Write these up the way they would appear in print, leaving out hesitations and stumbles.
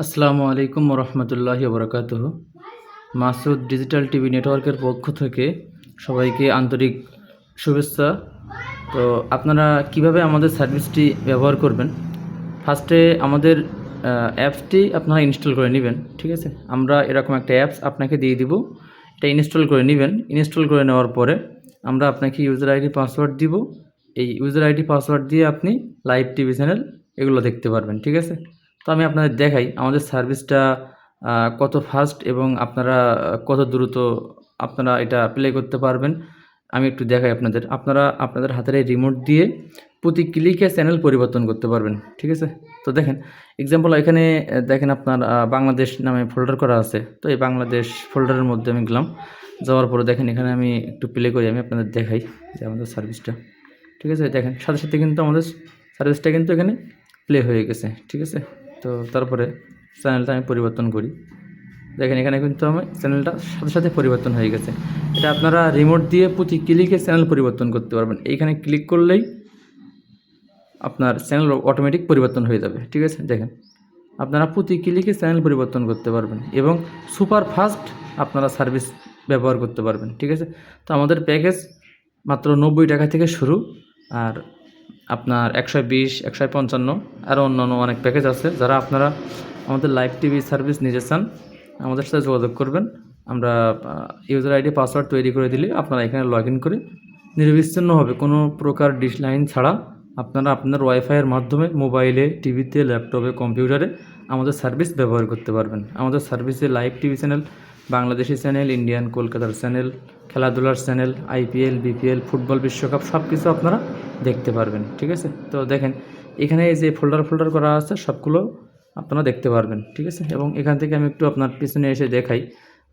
আসসালামু আলাইকুম রহমতুল্লাহি ওবরাকাতুহু। মাসুদ ডিজিটাল টিভি নেটওয়ার্কের পক্ষ থেকে সবাইকে আন্তরিক শুভেচ্ছা। তো আপনারা কিভাবে আমাদের সার্ভিসটি ব্যবহার করবেন, ফার্স্টে আমাদের অ্যাপসটি আপনারা ইনস্টল করে নেবেন। ঠিক আছে, আমরা এরকম একটা অ্যাপস আপনাকে দিয়ে দিব, এটা ইনস্টল করে নেবেন। ইনস্টল করে নেওয়ার পরে আমরা আপনাকে ইউজার আইডি পাসওয়ার্ড দিব। এই ইউজার আইডি পাসওয়ার্ড দিয়ে আপনি লাইভ টিভি চ্যানেল এগুলো দেখতে পারবেন। ঠিক আছে, তো আমি আপনাদের দেখাই আমাদের সার্ভিসটা কত ফাস্ট এবং আপনারা কত দ্রুত আপনারা এটা প্লে করতে পারবেন। আমি একটু দেখাই আপনাদের। আপনারা আপনাদের হাতের এই রিমোট দিয়ে প্রতি ক্লিকে চ্যানেল পরিবর্তন করতে পারবেন। ঠিক আছে, তো দেখেন এক্সাম্পল এখানে দেখেন আপনার বাংলাদেশ নামে ফোল্ডার করা আছে। তো এই বাংলাদেশ ফোল্ডারের মধ্যে আমি গেলাম, যাওয়ার পরে দেখেন এখানে আমি একটু প্লে করি, আমি আপনাদের দেখাই যে আমাদের সার্ভিসটা। ঠিক আছে, দেখেন সাথে সাথে কিন্তু আমাদের সার্ভিসটা কিন্তু এখানে প্লে হয়ে গেছে। ঠিক আছে, তো তারপরে চ্যানেলটা আমি পরিবর্তন করি। দেখেন এখানে কিন্তু আমার চ্যানেলটা সাথে সাথে পরিবর্তন হয়ে গেছে। এটা আপনারা রিমোট দিয়ে প্রতি ক্লিকে চ্যানেল পরিবর্তন করতে পারবেন। এইখানে ক্লিক করলেই আপনার চ্যানেল অটোমেটিক পরিবর্তন হয়ে যাবে। ঠিক আছে, দেখেন আপনারা প্রতি ক্লিকে চ্যানেল পরিবর্তন করতে পারবেন এবং সুপার ফাস্ট আপনারা সার্ভিস ব্যবহার করতে পারবেন। ঠিক আছে, তো আমাদের প্যাকেজ মাত্র 90 টাকা থেকে শুরু, আর আপনার 120, 155 আরও অন্যান্য অনেক প্যাকেজ আছে। যারা আপনারা আমাদের লাইভ টিভি সার্ভিস নিতে চান আমাদের সাথে যোগাযোগ করবেন। আমরা ইউজার আইডি পাসওয়ার্ড তৈরি করে দিলে আপনারা এখানে লগ ইন করে নিরবিচ্ছিন্নভাবে কোনো প্রকার ডিশ লাইন ছাড়া আপনারা আপনার ওয়াইফাইয়ের মাধ্যমে মোবাইলে, টিভিতে, ল্যাপটপে, কম্পিউটারে আমাদের সার্ভিস ব্যবহার করতে পারবেন। আমাদের সার্ভিসে live TV channel, Bangladeshi channel, Indian কলকাতার চ্যানেল, খেলাধুলার চ্যানেল, আইপিএল, বিপিএল, ফুটবল বিশ্বকাপ সব কিছু আপনারা দেখতে পারবেন। ঠিক আছে, তো দেখেন এখানে যে ফোল্ডার করা আছে সবগুলো আপনারা দেখতে পারবেন। ঠিক আছে, এবং এখান থেকে আমি একটু আপনার পিছনে এসে দেখাই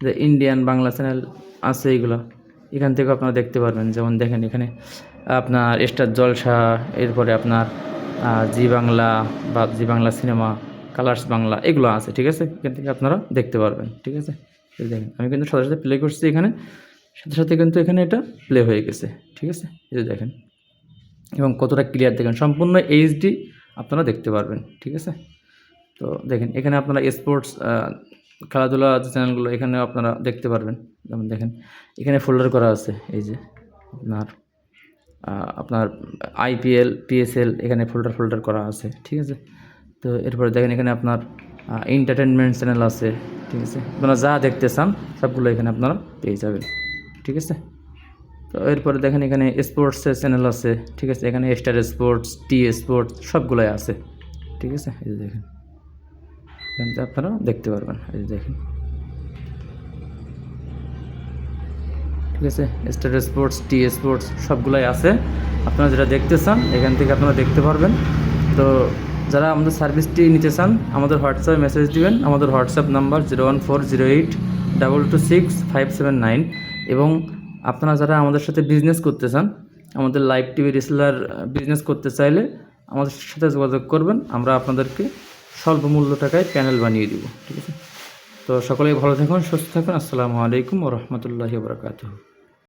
যে ইন্ডিয়ান বাংলা চ্যানেল আছে, এইগুলো এখান থেকে আপনারা দেখতে পারবেন। যেমন দেখেন এখানে আপনার স্টার জলসা, এরপরে আপনার জি বাংলা বা জি বাংলা সিনেমা, কালার্স বাংলা এগুলো আছে। ঠিক আছে, এখান থেকে আপনারা দেখতে পারবেন। ঠিক আছে, দেখেন আমি কিন্তু সাথে সাথে প্লে করছি, এখানে সাথে সাথে কিন্তু এখানে এটা প্লে হয়ে গেছে। ঠিক আছে, এই যে দেখেন এবং কতটা ক্লিয়ার দেখেন, সম্পূর্ণ এইচডি আপনারা দেখতে পারবেন। ঠিক আছে, তো দেখেন এখানে আপনারা স্পোর্টস খেলাধুলা যে চ্যানেলগুলো এখানে আপনারা দেখতে পারবেন। যেমন দেখেন এখানে ফোল্ডার করা আছে, এই যে আপনার আইপিএল, পিএসএল এখানে ফোল্ডার করা আছে। ঠিক আছে, তো এরপরে দেখেন এখানে আপনার এন্টারটেনমেন্ট চ্যানেল আছে। ঠিক আছে, আপনারা যা দেখতে চান সবগুলো এখানে আপনারা পেয়ে যাবেন। ঠিক আছে, তো এরপরে দেখেন এখানে স্পোর্টসের চ্যানেল আছে। ঠিক আছে, এখানে স্টার স্পোর্টস, টি স্পোর্টস সবগুলোই আছে। ঠিক আছে, এই যে দেখেন এখানে আপনারা দেখতে পারবেন। এই যে দেখেন, ঠিক আছে, স্টার স্পোর্টস, টি স্পোর্টস সবগুলোই আছে। আপনারা যেটা দেখতে চান এখান থেকে আপনারা দেখতে পারবেন। তো যারা আমাদের সার্ভিসটি নিতে চান আমাদের হোয়াটসঅ্যাপে মেসেজ দিবেন। আমাদের হোয়াটসঅ্যাপ নাম্বার 01408226579। এবং আপনারা যারা আমাদের সাথে বিজনেস করতে চান, আমাদের লাইভ টিভি রিসেলার বিজনেস করতে চাইলে আমাদের সাথে যোগাযোগ করবেন। আমরা আপনাদেরকে স্বল্প মূল্য টাকায় প্যানেল বানিয়ে দিব। ঠিক আছে, তো সকলেই ভালো থাকুন, সুস্থ থাকুন। আসসালামু আলাইকুম ওয়া রাহমাতুল্লাহি ওয়া বারাকাতুহু।